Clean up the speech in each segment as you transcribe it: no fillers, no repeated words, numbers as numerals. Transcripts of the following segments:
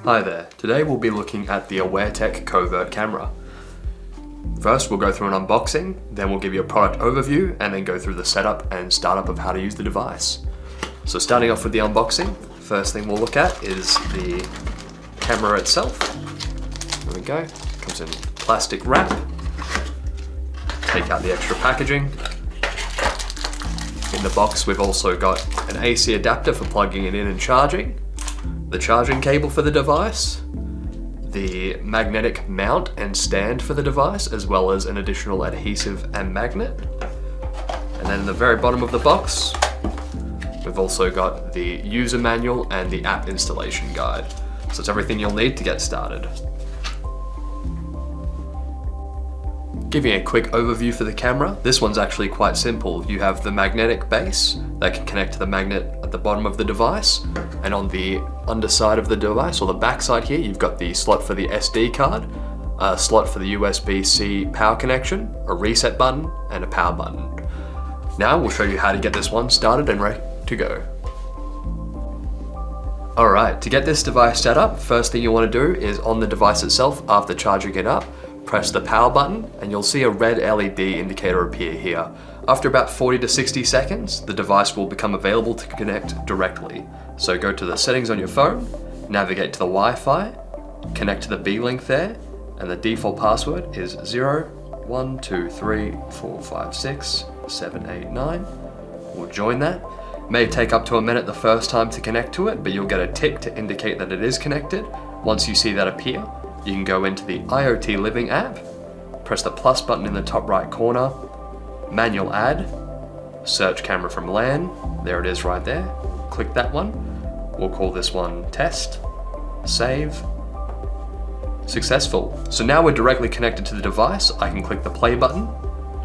Hi there, today we'll be looking at the AwareTech Covert Camera. First we'll go through an unboxing, then we'll give you a product overview and then go through the setup and startup of how to use the device. So starting off with the unboxing, first thing we'll look at is the camera itself. There we go, comes in plastic wrap. Take out the extra packaging. In the box we've also got an AC adapter for plugging it in and charging, the charging cable for the device, the magnetic mount and stand for the device, as well as an additional adhesive and magnet. And then in the very bottom of the box, we've also got the user manual and the app installation guide. So it's everything you'll need to get started. Giving a quick overview for the camera, this one's actually quite simple. You have the magnetic base that can connect to the magnet at the bottom of the device, and on the underside of the device, or the back side here, you've got the slot for the SD card, a slot for the USB-C power connection, a reset button, and a power button. Now we'll show you how to get this one started and ready to go. Alright, to get this device set up, first thing you want to do is on the device itself, after charging it up, press the power button and you'll see a red LED indicator appear here. After about 40 to 60 seconds, the device will become available to connect directly. So go to the settings on your phone, navigate to the Wi-Fi, connect to the B-Link there, and the default password is 01234567889. We'll join that. It may take up to a minute the first time to connect to it, but you'll get a tick to indicate that it is connected. Once you see that appear, you can go into the IoT Living app, press the plus button in the top right corner, manual add, search camera from LAN, there it is right there, click that one, we'll call this one test, save, successful. So now we're directly connected to the device. I can click the play button,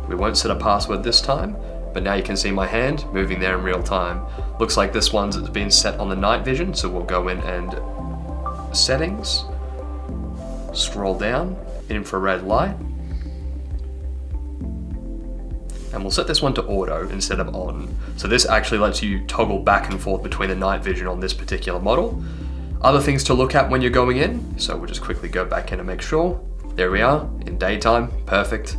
we won't set a password this time, but now you can see my hand moving there in real time. Looks like this one's been set on the night vision, so we'll go in and settings, scroll down, infrared light, and we'll set this one to auto instead of on. So this actually lets you toggle back and forth between the night vision on this particular model. Other things to look at when you're going in, so we'll just quickly go back in and make sure. There we are, in daytime, perfect.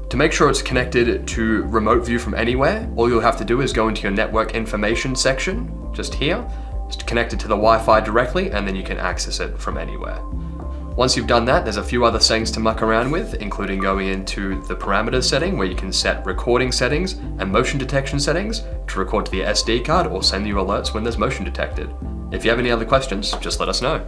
To make sure it's connected to remote view from anywhere, all you'll have to do is go into your network information section, just here. It's connected to the Wi-Fi directly, and then you can access it from anywhere. Once you've done that, there's a few other settings to muck around with, including going into the parameters setting where you can set recording settings and motion detection settings to record to the SD card or send you alerts when there's motion detected. If you have any other questions, just let us know.